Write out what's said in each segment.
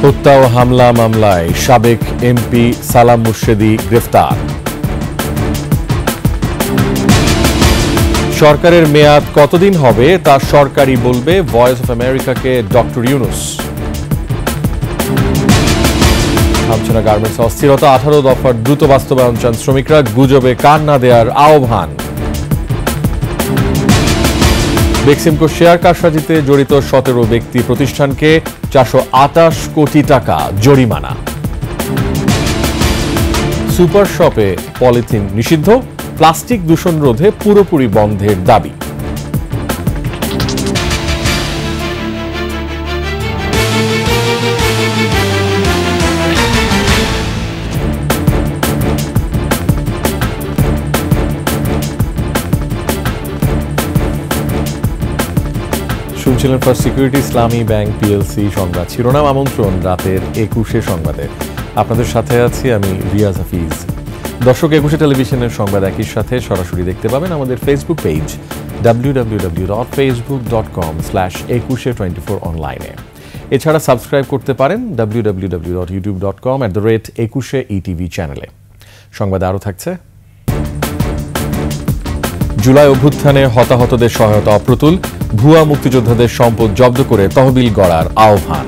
হত্যা ও হামলা মামলায় সাবেক এমপি সালাম মুর্শেদী গ্রেফতার। সরকারের মেয়াদ কতদিন হবে তা সরকারই বলবে, ভয়েস অফ আমেরিকাকে ডক্টর ইউনুস। থামছে না গার্মেন্টস অস্থিরতা, 18 দফার দ্রুত বাস্তবায়ন চান শ্রমিকরা, গুজবে কান না দেওয়ার আহ্বান। বেক্সিমকো শেয়ার কারসাজিতে জড়িত 17 ব্যক্তি প্রতিষ্ঠানকে 428 কোটি টাকা জরিমানা। সুপার শপে পলিথিন নিষিদ্ধ, প্লাস্টিক দূষণ রোধে পুরোপুরি বন্ধের দাবি। শুনছিলেন ফার্স্ট সিকিউরিটি ইসলামী ব্যাংক পিএলসি সংবাদ শিরোনাম। আমন্ত্রণ রাতের 21 সংবাদে। আপনাদের সাথে আছি আমি রিয়াজ হাফিজ। দর্শক, 21 টেলিভিশনের সংবাদ একই সাথে সরাসরি দেখতে পাবেন আমাদের ফেসবুক পেজ www.facebook.com/2124 অনলাইনে। এছাড়া সাবস্ক্রাইব করতে পারেন www.youtube.com/21etv চ্যানেলে। সংবাদে আরও থাকছে: জুলাই অভ্যুত্থানে হতাহতদের সহায়তা অপ্রতুল, ভুয়া মুক্তিযোদ্ধাদের সম্পদ জব্দ করে তহবিল গড়ার আহ্বান।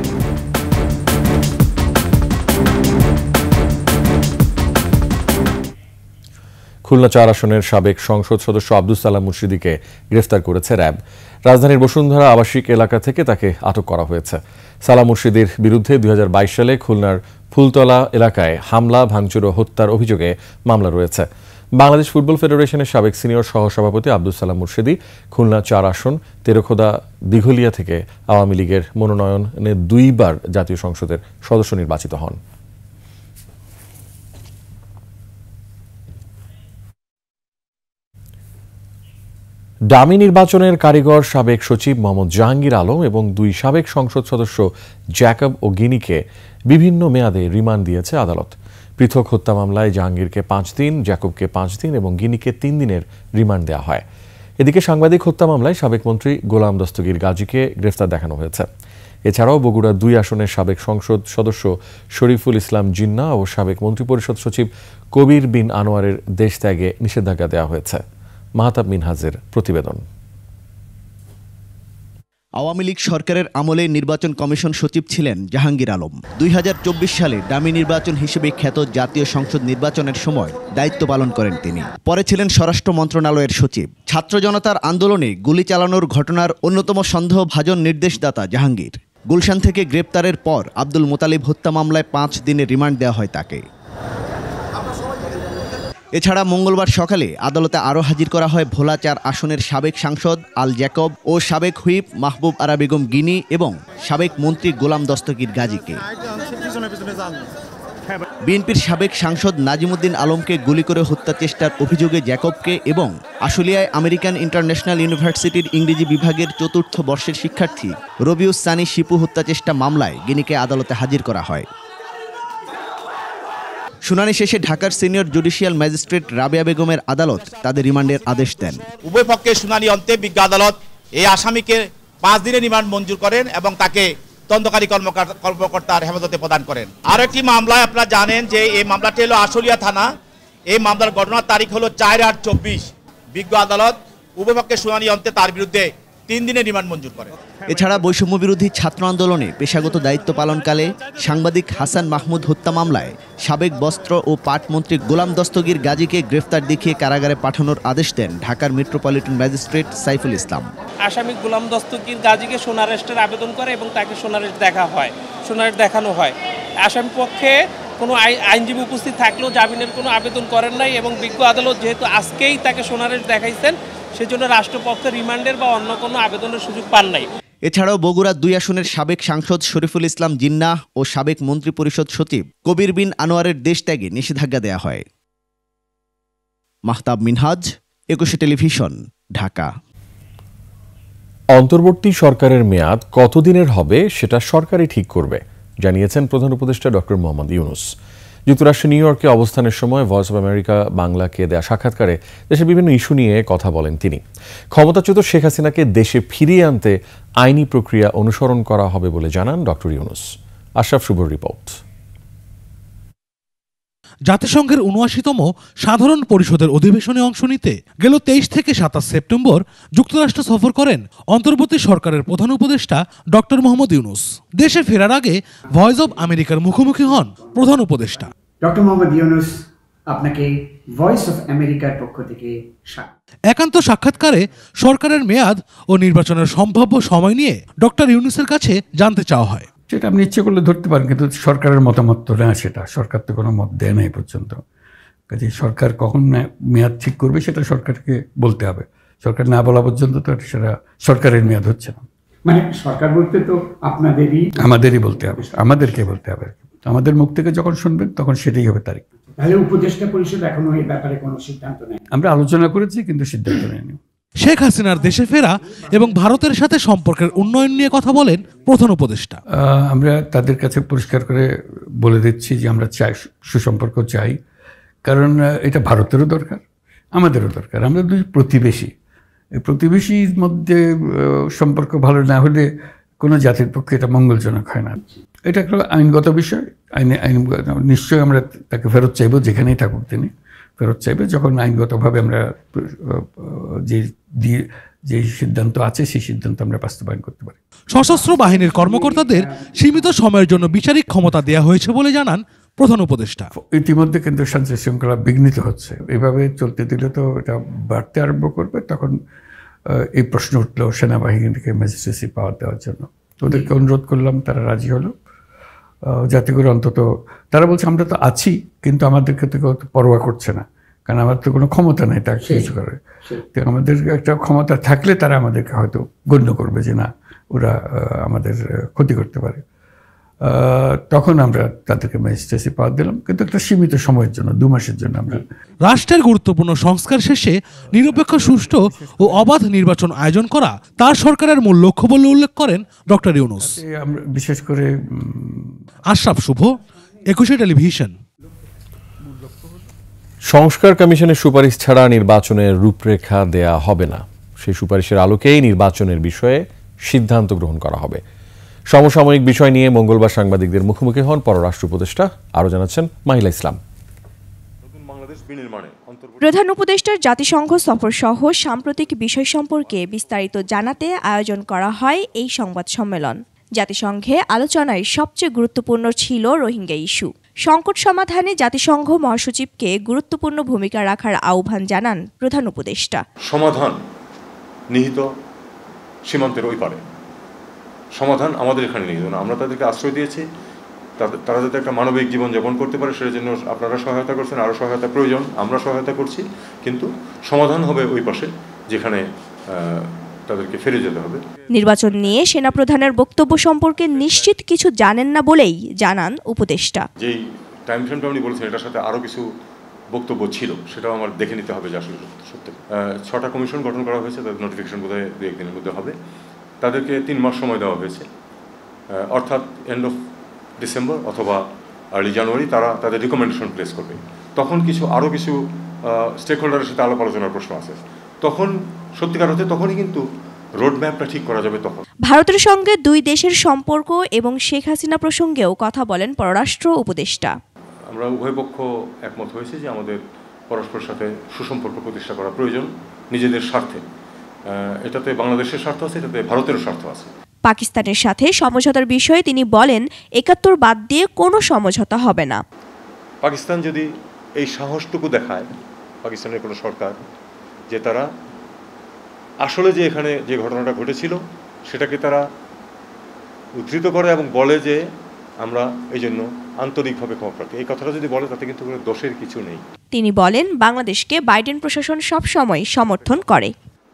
খুলনা 4 আসনের সাবেক সংসদ সদস্য আব্দুস সালাম মুর্শেদীকে গ্রেফতার করেছে র্যাব। রাজধানীর বসুন্ধরা আবাসিক এলাকা থেকে তাকে আটক করা হয়েছে। সালাম মুর্শেদীর বিরুদ্ধে 2022 সালে খুলনার ফুলতলা এলাকায় হামলা, ভাঙচুর ও হত্যার অভিযোগে মামলা রয়েছে। বাংলাদেশ ফুটবল ফেডারেশনের সাবেক সিনিয়র সহসভাপতি আব্দুস সালাম মুর্শেদী খুলনা 4 আসন তেরখোদা দিঘলিয়া থেকে আওয়ামী লীগের মনোনয়নে 2 বার জাতীয় সংসদের সদস্য নির্বাচিত হন। ডামি নির্বাচনের কারিগর সাবেক সচিব মোহাম্মদ জাহাঙ্গীর আলম এবং 2 সাবেক সংসদ সদস্য জ্যাকব ও গিনিকে বিভিন্ন মেয়াদে রিমান্ড দিয়েছে আদালত। পৃথক হত্যা মামলায় জাহাঙ্গীরকে 5 দিন, জ্যাকবকে 5 দিন এবং গিনিকে 3 দিনের রিমান্ড দেওয়া হয়। এদিকে সাংবাদিক হত্যা মামলায় সাবেক মন্ত্রী গোলাম দস্তগীর গাজীকে গ্রেফতার দেখানো হয়েছে। এছাড়াও বগুড়া 2 আসনের সাবেক সংসদ সদস্য শরীফুল ইসলাম জিন্না ও সাবেক মন্ত্রিপরিষদ সচিব কবির বিন আনোয়ারের দেশ ত্যাগে নিষেধাজ্ঞা দেওয়া হয়েছে। মাহতাব মিনহাজের প্রতিবেদন। আওয়ামী লীগ সরকারের আমলে নির্বাচন কমিশন সচিব ছিলেন জাহাঙ্গীর আলম। 2024 সালে ডামি নির্বাচন হিসেবে খ্যাত জাতীয় সংসদ নির্বাচনের সময় দায়িত্ব পালন করেন তিনি। পরে ছিলেন স্বরাষ্ট্র মন্ত্রণালয়ের সচিব। ছাত্র জনতার আন্দোলনে গুলি চালানোর ঘটনার অন্যতম সন্দেহভাজন নির্দেশদাতা জাহাঙ্গীর। গুলশান থেকে গ্রেপ্তারের পর আব্দুল মোতালিব হত্যা মামলায় 5 দিনের রিমান্ড দেওয়া হয় তাকে। এছাড়া মঙ্গলবার সকালে আদালতে আরও হাজির করা হয় ভোলা 4 আসনের সাবেক সাংসদ আল জ্যাকব ও সাবেক হুইপ মাহবুব আরা বেগম গিনি এবং সাবেক মন্ত্রী গোলাম দস্তগীর গাজীকে। বিএনপির সাবেক সাংসদ নাজিমুদ্দিন আলমকে গুলি করে হত্যা চেষ্টার অভিযোগে জ্যাকবকে এবং আশুলিয়ায় আমেরিকান ইন্টারন্যাশনাল ইউনিভার্সিটির ইংরেজি বিভাগের 4র্থ বর্ষের শিক্ষার্থী রবিউস সানি শিপু হত্যা চেষ্টা মামলায় গিনিকে আদালতে হাজির করা হয়। শুনানি শেষে ঢাকার সিনিয়র জুডিশিয়াল ম্যাজিস্ট্রেট রাবেয়া বেগমের আদালত তাদের রিমান্ডের আদেশ দেন। উভয় পক্ষের শুনানি অন্তে বিজ্ঞ আদালত এই আসামিকে 5 দিনের রিমান্ড মঞ্জুর করেন এবং তাকে তদন্তকারী কর্মকর্তার হেফাজতে প্রদান করেন। আর একটি মামলায় আপনারা জানেন যে এই মামলাটি হলো আশুলিয়া থানা। এই মামলার ঘটনার তারিখ হলো 4/8/24। বিজ্ঞ আদালত উভয় পক্ষের শুনানি অন্তে তার বিরুদ্ধে 3 দিনের রিমান্ড মঞ্জুর করেন। এছাড়া বৈষম্য বিরোধী ছাত্র আন্দোলনে পেশাগত দায়িত্ব পালনকালে সাংবাদিক হাসান মাহমুদ হত্যা মামলায় সাবেক বস্ত্র ও পাট মন্ত্রী গোলাম দস্তগীর গাজীকে গ্রেফতার দেখিয়ে কারাগারে পাঠানোর আদেশ দেন ঢাকার মেট্রোপলিটন ম্যাজিস্ট্রেট সাইফুল ইসলাম। আসামি গোলাম দস্তগীর গাজীকে সোনারেস্টের আবেদন করে এবং তাকে সোনারেস্ট দেখানো হয়। আসামি পক্ষে কোনো আইনজীবী উপস্থিত থাকলেও জামিনের কোনো আবেদন করেন নাই এবং বিজ্ঞ আদালত যেহেতু আজকেই তাকে সোনারেস্ট দেখাইছেন সেজন্য রাষ্ট্রপক্ষে রিমান্ডের বা অন্য কোনো আবেদনের সুযোগ পান নাই। এছাড়াও বগুড়া 2 আসনের সাবেক সাংসদ শরীফুল ইসলাম জিন্না ও সাবেক মন্ত্রিপরিষদ সচিব কবির বিন আনোয়ারের দেশ ত্যাগে নিষেধাজ্ঞা দেওয়া হয়। মাহতাব মিনহাজ, 21 টেলিভিশন, ঢাকা। অন্তর্বর্তী সরকারের মেয়াদ কতদিনের হবে সেটা সরকারই ঠিক করবে, জানিয়েছেন প্রধান উপদেষ্টা ডক্টর মোহাম্মদ ইউনুস। যুক্তরাষ্ট্রের নিউ ইয়র্কে অবস্থানের সময় ভয়েস অব আমেরিকা বাংলাকে দেয়া সাক্ষাৎকারে দেশের বিভিন্ন ইস্যু নিয়ে কথা বলেন তিনি। ক্ষমতাচ্যুত শেখ হাসিনাকে দেশে ফিরিয়ে আনতে আইনি প্রক্রিয়া অনুসরণ করা হবে বলে জানান ডক্টর ইউনুস। আশরাফ শুভর রিপোর্ট। জাতিসংঘের ৭৯তম সাধারণ পরিষদের অধিবেশনে অংশ নিতে গেল ২৩ থেকে ২৭ সেপ্টেম্বর যুক্তরাষ্ট্র সফর করেন অন্তর্বর্তী সরকারের প্রধান উপদেষ্টা ডক্টর মোহাম্মদ ইউনূস। দেশে ফেরার আগে ভয়েস অব আমেরিকার মুখোমুখি হন প্রধান উপদেষ্টা। ডক্টর মোহাম্মদ ইউনূস, আপনাকে ভয়েস অফ আমেরিকার পক্ষ থেকে একান্ত সাক্ষাৎকারে সরকারের মেয়াদ ও নির্বাচনের সম্ভাব্য সময় নিয়ে ডক্টর ইউনূসের কাছে জানতে চাওয়া হয়। সেটা আপনি ইচ্ছে করলে ধরতে পারেন, কিন্তু সরকারের মতামত তো না, সেটা সরকার তো কোনো মত দেয় না এই পর্যন্ত। কাজে সরকার কখন মেয়াদ ঠিক করবে সেটা সরকারকে বলতে হবে। সরকার না বলা পর্যন্ত তো সেটা সরকারের মেয়াদ হচ্ছে না। মানে সরকার বলতে তো আমাদেরই বলতে হবে, আমাদেরকে বলতে হবে। আমাদের মুখ থেকে যখন শুনবেন তখন সেটাই হবে তারিখ। তাহলে উপদেষ্টা পরিষদ এখনো এই ব্যাপারে কোনো সিদ্ধান্ত নেই? আমরা আলোচনা করেছি কিন্তু সিদ্ধান্ত নেয়নি। শেখ হাসিনার দেশে ফেরা এবং ভারতের সাথে সম্পর্কের উন্নয়ন নিয়ে কথা বলেন প্রধান উপদেষ্টা। আমরা তাদের কাছে পরিষ্কার করে বলে দিচ্ছি যে আমরা চাই, সুসম্পর্ক চাই, কারণ এটা ভারতেরও দরকার, আমাদেরও দরকার। আমরা দুই প্রতিবেশী, এই প্রতিবেশীর মধ্যে সম্পর্ক ভালো না হলে কোনো জাতির পক্ষে এটা মঙ্গলজনক হয় না। এটা একটা আইনগত বিষয়, আইন নিশ্চয়ই আমরা তাকে ফেরত চাইবো, যেখানেই থাকুক তিনি ফেরত চাইবে, যখন আইনগতভাবে আমরা যে সিদ্ধান্ত আছে সেই সিদ্ধান্ত আমরা বাস্তবায়ন করতে পারি। সশস্ত্র বাহিনীর কর্মকর্তাদের সীমিত সময়ের জন্য বিচারিক ক্ষমতা দেওয়া হয়েছে বলে জানান প্রধান উপদেষ্টা। ইতিমধ্যে কিন্তু শান্তি শৃঙ্খলা বিঘ্নিত হচ্ছে, এভাবে চলতে দিলে তো এটা বাড়তে আরম্ভ করবে। তখন এই প্রশ্ন উঠলো সেনাবাহিনীকে ম্যাজিস্ট্রেসি পাওয়ার দেওয়ার জন্য। ওদেরকে অনুরোধ করলাম, তারা রাজি হলো, যাতে করে অন্তত তারা বলছে আমরা তো আছি, কিন্তু আমাদেরকে তো কেউ পরোয়া করছে না, কারণ আমার তো কোনো ক্ষমতা নেই তাকে কিছু করে। তো আমাদের একটা ক্ষমতা থাকলে তারা আমাদেরকে হয়তো গণ্য করবে যে না, ওরা আমাদের ক্ষতি করতে পারে। তখন আমরা তাদেরকে ম্যাজিস্ট্রেসি পাওয়ার দিলাম, কিন্তু একটা সীমিত সময়ের জন্য, ২ মাসের জন্য। আমরা রাষ্ট্রের গুরুত্বপূর্ণ সংস্কার শেষে নিরপেক্ষ, সুষ্ঠু ও অবাধ নির্বাচন আয়োজন করা তার সরকারের মূল লক্ষ্য বলে উল্লেখ করেন ডক্টর ইউনূস। আমরা বিশেষ করে আশরাফ শুভ, একুশে টেলিভিশন। সংস্কার কমিশনের সুপারিশ ছাড়া নির্বাচনের রূপরেখা দেয়া হবে না। সেই সুপারিশের আলোকেই নির্বাচনের বিষয়ে সিদ্ধান্ত গ্রহণ করা হবে। সমসাময়িক বিষয় নিয়ে মঙ্গলবার সাংবাদিকদের মুখোমুখি হন পররাষ্ট্র উপদেষ্টা। আরও জানাচ্ছেন মাহিলা ইসলাম। প্রধান উপদেষ্টার জাতিসংঘ সফর সহ সাম্প্রতিক বিষয় সম্পর্কে বিস্তারিত জানাতে আয়োজন করা হয় এই সংবাদ সম্মেলন। জাতিসংঘে আলোচনায় সবচেয়ে গুরুত্বপূর্ণ ছিল রোহিঙ্গা ইস্যু। সংকট সমাধানে জাতিসংঘ মহাসচিবকে গুরুত্বপূর্ণ ভূমিকা রাখার আহ্বান জানান প্রধান উপদেষ্টা। সমাধান নিহিত সীমান্তের ওই পারে, সমাধান আমাদের এখানে নিহিত না। আমরা তাদেরকে আশ্রয় দিয়েছি, তারা যাতে একটা মানবিক জীবনযাপন করতে পারে সেটার জন্য আপনারা সহায়তা করছেন, আরও সহায়তা প্রয়োজন, আমরা সহায়তা করছি, কিন্তু সমাধান হবে ওই পাশে যেখানে তাদেরকে ফিরে যেতে হবে। নির্বাচন নিয়ে সেনাপ্রধানের বক্তব্য সম্পর্কে নিশ্চিত কিছু জানেন না বলেই জানান উপদেষ্টা। যেই টাইম ফ্রেমটা উনি বলেছেন এটার সাথে আরও কিছু বক্তব্য ছিল, সেটাও আমার দেখে নিতে হবে যে আসলে সত্যি। 6টা কমিশন গঠন করা হয়েছে, তাদের নোটিফিকেশন বোধহয় 2-1 দিনের মধ্যে হবে। তাদেরকে 3 মাস সময় দেওয়া হয়েছে, অর্থাৎ এন্ড অফ ডিসেম্বর অথবা আর্লি জানুয়ারি তারা তাদের রিকমেন্ডেশন প্লেস করবে। তখন আরও কিছু স্টেক হোল্ডারের সাথে আলাপ আলোচনার প্রশ্ন আছে, তখন সত্যিকার অর্থে তখনই কিন্তু রোড ম্যাপটা ঠিক করা যাবে। তখন ভারতের সঙ্গে দুই দেশের সম্পর্ক এবং শেখ হাসিনা প্রসঙ্গেও কথা বলেন পররাষ্ট্র উপদেষ্টা। আমরা উভয় পক্ষ একমত হয়েছে যে আমাদের পরস্পরের সাথে সুসম্পর্ক প্রতিষ্ঠা করা প্রয়োজন নিজেদের স্বার্থে। এটাতে বাংলাদেশের স্বার্থ আছে, এটাতে ভারতেরও স্বার্থ আছে। পাকিস্তানের সাথে সমঝোতার বিষয়ে তিনি বলেন ৭১ বাদ দিয়ে কোনো সমঝোতা হবে না। পাকিস্তান যদি এই সাহসটুকু দেখায়, পাকিস্তানের কোনো সরকার, যে তারা আসলে যে এখানে যে ঘটনাটা ঘটেছিল সেটাকে তারা উদ্ধৃত করে এবং বলে যে আমরা এই জন্য আন্তরিকভাবে ক্ষমা প্রার্থী, এই কথাটা যদি বলে তাতে কিন্তু কোনো দোষের কিছু নেই। তিনি বলেন বাংলাদেশকে বাইডেন প্রশাসন সবসময় সমর্থন করে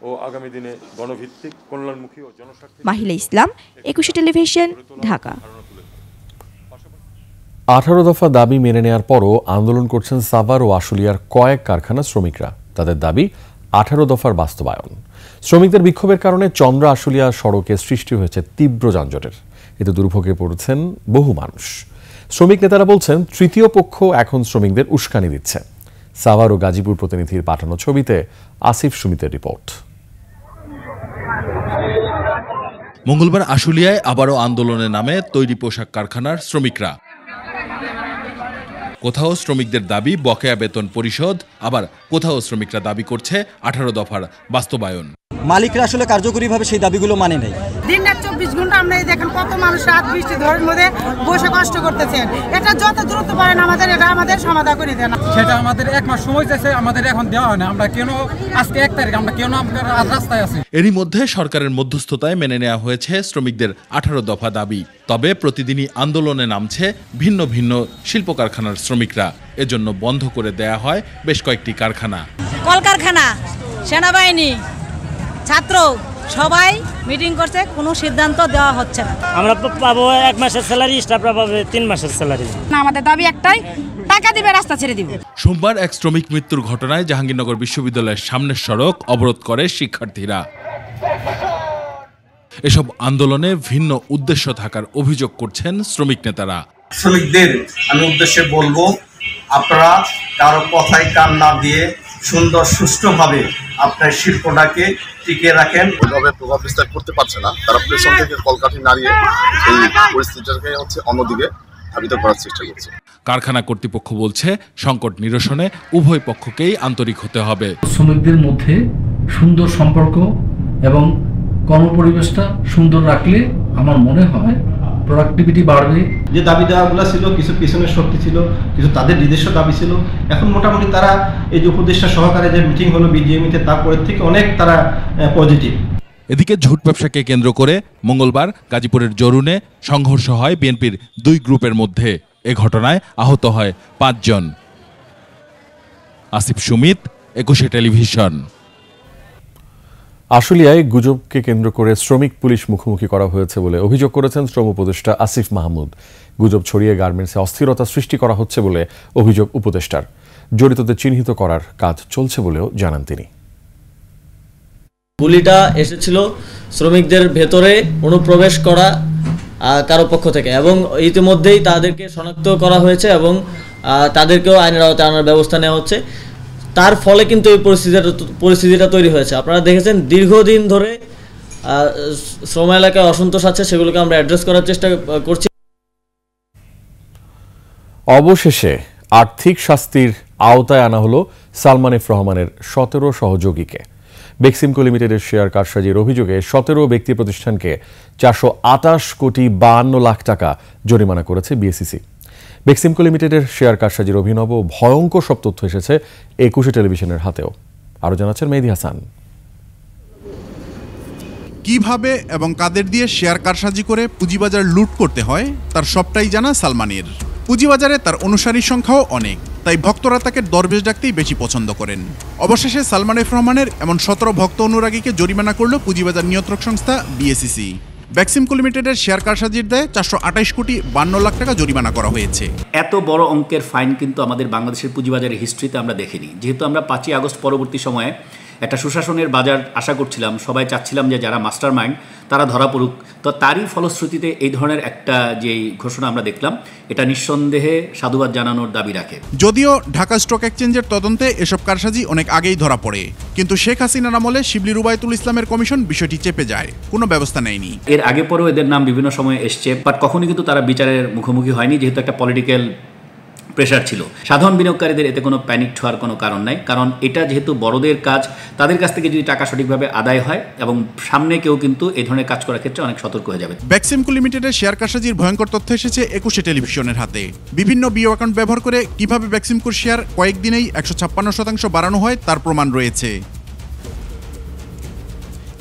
ও আগামী দিনে গণভিত্তিক, কল্যাণমুখী ও জনস্বার্থে। মাহিলা ইসলাম, একুশে টেলিভিশন, ঢাকা। 18 দফা দাবি মেনে নেওয়ার পরও আন্দোলন করছেন সাভার ও আশুলিয়ার কয়েক কারখানা শ্রমিকরা। তাদের দাবি 18 দফার বাস্তবায়ন। শ্রমিকদের বিক্ষোভের কারণে চন্দ্র আশুলিয়া সড়কে সৃষ্টি হয়েছে তীব্র যানজটের। এতে দুর্ভোগে পড়েছেন বহু মানুষ। শ্রমিক নেতারা বলছেন তৃতীয় পক্ষ এখন শ্রমিকদের উস্কানি দিচ্ছে। সাভার ও গাজীপুর প্রতিনিধির পাঠানো ছবিতে আসিফ সুমিতের রিপোর্ট। মঙ্গলবার আশুলিয়ায় আবারও আন্দোলনে নামে তৈরি পোশাক কারখানার শ্রমিকরা। কোথাও শ্রমিকদের দাবি বকেয়া বেতন পরিশোধ, আবার কোথাও শ্রমিকরা দাবি করছে 18 দফার বাস্তবায়ন। মালিকরা আসলে কার্যকরীভাবে সেই দাবিগুলো মানে নেই। দিন রাত 24 ঘন্টা আমরা দেখেন কত মানুষ রাত বৃষ্টি ধরের মধ্যে বসে কষ্ট করতেছেন। এটা যত দ্রুত পারেন আমাদের সমাধান করে দেন। সেটা আমাদের 1 মাস সময় চাইছে, আমাদের এখন দেওয়া হয় না। আমরা কেন আজকে 1 তারিখ আমরা কেন আজ রাস্তায় আছি? এরই মধ্যে সরকারের মধ্যস্থতায় মেনে নেওয়া হয়েছে শ্রমিকদের 18 দফা দাবি। তবে প্রতিদিনই আন্দোলনে নামছে ভিন্ন ভিন্ন শিল্প কারখানার শ্রমিকরা। এজন্য বন্ধ করে দেয়া হয় বেশ কয়েকটি কারখানা। কলকারখানা, সেনাবাহিনী, ছাত্র সবাই মিটিং করছে, কোনো সিদ্ধান্ত দেওয়া হচ্ছে না। আমরা পাবো 1 মাসের স্যালারি, স্টাফরা পাবে 3 মাসের স্যালারি। আমাদের দাবি একটাই, টাকা দিবে, রাস্তা ছেড়ে দিব। সোমবার এক শ্রমিক মৃত্যুর ঘটনায় জাহাঙ্গীরনগর বিশ্ববিদ্যালয়ের সামনের সড়ক অবরোধ করে শিক্ষার্থীরা। এসব আন্দোলনে ভিন্ন উদ্দেশ্য থাকার অভিযোগ করছেন শ্রমিক নেতারা। শ্রমিকদের আমি উদ্দেশ্যে বলবো, আপনারা কারো কথায় কান না দিয়ে সুন্দর সুষ্ঠুভাবে আপনার শিল্পটাকে টিকিয়ে রাখেন। ওইভাবে প্রভাব বিস্তার করতে পারছে না, তারা পেছন থেকে কলকাঠি নাড়িয়ে এই পরিস্থিতিটাকে অন্যদিকে ধাবিত করার চেষ্টা করছে। কারখানা কর্তৃপক্ষ বলছে সংকট নিরসনে উভয় পক্ষকেই আন্তরিক হতে হবে। শ্রমিকদের মধ্যে সুন্দর সম্পর্ক এবং কর্মপরিবেশটা সুন্দর রাখলে আমার মনে হয় প্রোডাক্টিভিটি বাড়বে। যে দাবি দেওয়াগুলো ছিল, কিছু পিছনের শক্তি ছিল, কিছু তাদের নিজস্ব দাবি ছিল। এখন মোটামুটি তারা এই যে উপদেষ্টা সহকারে যে মিটিং হলো বিজিএমইতে, তারপরের থেকে অনেক তারা পজিটিভ। এদিকে ঝুট ব্যবসাকে কেন্দ্র করে মঙ্গলবার গাজীপুরের জরুনে সংঘর্ষ হয় বিএনপির 2 গ্রুপের মধ্যে। এ ঘটনায় আহত হয় 5 জন। আসিফ সুমিত, 21 টেলিভিশন। আশুলিয়ায় গুজবকে কেন্দ্র করে শ্রমিক পুলিশ মুখোমুখি করা হয়েছে বলে অভিযোগ করেছেন শ্রম উপদেষ্টা আসিফ মাহমুদ। গুজব ছড়িয়ে গার্মেন্টসে অস্থিরতা সৃষ্টি করা হচ্ছে বলে অভিযোগ উপদেষ্টার। জড়িতদের চিহ্নিত করার কাজ চলছে বলেও জানান তিনি। গুলিটা এসেছিল শ্রমিকদের ভেতরে অনুপ্রবেশ করা কারো পক্ষ থেকে, এবং ইতিমধ্যেই তাদেরকে শনাক্ত করা হয়েছে এবং তাদেরকেও আইনের আওতায় আনার ব্যবস্থা নেওয়া হচ্ছে। তার ফলে কিন্তু এই পরিস্থিতিটা তৈরি হয়েছে। আপনারা দেখেছেন দীর্ঘদিন ধরে শ্রম এলাকায় অসন্তোষ আছে, সেগুলোকে আমরা অ্যাড্রেস করার চেষ্টা করছি। অবশেষে আর্থিক শাস্তির আওতায় আনা হলো সালমান এফ রহমানের 17 সহযোগীকে। বেক্সিমকো লিমিটেডের শেয়ার কারসাজির অভিযোগে 17 ব্যক্তি প্রতিষ্ঠানকে 428 কোটি 52 লাখ টাকা জরিমানা করেছে বিএসইসি। বেক্সিমকো লিমিটেডের শেয়ার কারসাজির অভিনব ভয়ঙ্কর সব তথ্য এসেছে 21 টেলিভিশনের হাতেও। আরও জানাচ্ছেন মেহেদী হাসান। কিভাবে এবং কাদের দিয়ে শেয়ার কারসাজি করে পুঁজিবাজার লুট করতে হয় তার সবটাই জানা সালমানের। পুঁজিবাজারে তার অনুসারীর সংখ্যাও অনেক, তাই ভক্তরা তাকে দরবেশ ডাকতেই বেশি পছন্দ করেন। অবশেষে সালমান এফ রহমানের এমন 17 ভক্ত অনুরাগীকে জরিমানা করল পুঁজিবাজার নিয়ন্ত্রক সংস্থা বিএসইসি। বেক্সিমকো লিমিটেডের শেয়ার কারসাজির দায়ে 428 কোটি 52 লাখ টাকা জরিমানা করা হয়েছে। এত বড় অঙ্কের ফাইন কিন্তু আমাদের বাংলাদেশের পুঁজিবাজারের হিস্ট্রিতে আমরা দেখিনি। যেহেতু আমরা 5ই আগস্ট পরবর্তী সময়ে একটা সুশাসনের বাজার আশা করছিলাম, সবাই চাচ্ছিলাম যে যারা মাস্টার মাইন্ড তারা ধরা পড়ুক, তো তারই ফলশ্রুতিতে এই ধরনের একটা যে ঘোষণা আমরা দেখলাম, এটা নিঃসন্দেহে সাধুবাদ জানানোর দাবি রাখে। যদিও ঢাকা স্টক এক্সচেঞ্জের তদন্তে এসব কারসাজি অনেক আগেই ধরা পড়ে, কিন্তু শেখ হাসিনার আমলে শিবলি রুবায়তুল ইসলামের কমিশন বিষয়টি চেপে যায়, কোনো ব্যবস্থা নেয়নি। এর আগে পরেও এদের নাম বিভিন্ন সময়ে এসছে, বাট কখনই কিন্তু তারা বিচারের মুখোমুখি হয়নি, যেহেতু একটা পলিটিক্যাল প্রেশার ছিল। সাধারণ বিনিয়োগকারীদের এতে কোনো প্যানিক হওয়ার কোনো কারণ নাই, কারণ এটা যেহেতু বড়দের কাজ, তাদের কাছ থেকে যদি টাকা সঠিকভাবে আদায় হয় এবং সামনে কেউ কিন্তু এই ধরনের কাজ করার ক্ষেত্রে অনেক সতর্ক হয়ে যাবে। বেক্সিমকো লিমিটেডের শেয়ার কারসাজির ভয়ঙ্কর তথ্য এসেছে 21 টেলিভিশনের হাতে। বিভিন্ন বিও অ্যাকাউন্ট ব্যবহার করে কিভাবে বেক্সিমকোর শেয়ার কয়েকদিনেই 156% বাড়ানো হয় তার প্রমাণ রয়েছে।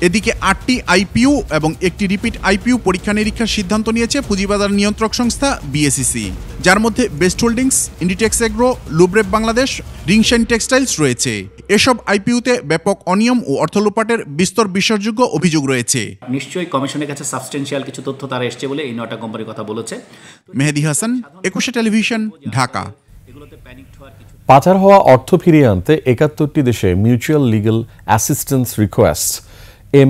এদিকে 8টি আইপিও এবং একটি রিপিট আইপিও পরীক্ষা নিরীক্ষার সিদ্ধান্ত নিয়েছে পুঁজিবাজার নিয়ন্ত্রক সংস্থা বিএসইসি, যার মধ্যে বেস্ট হোল্ডিংস, ইন্ডিটেক্স এগ্রো, লুব্রেভ বাংলাদেশ, রিংশাইন টেক্সটাইলস রয়েছে। এসব আইপিওতে ব্যাপক অনিয়ম ও অর্থলোপাটের বিস্তর বিশ্বাসযোগ্য অভিযোগ রয়েছে। নিশ্চয়ই কমিশনের কাছে সাবস্টেন্সিয়াল কিছু তথ্য তারা এসছে বলে এই 9টা কোম্পানির কথা বলেছে। মেহেদী হাসান, 21 টেলিভিশন, ঢাকা। পাচার হওয়া অর্থ ফিরিয়ে আনতে 71টি দেশে mutual legal assistance request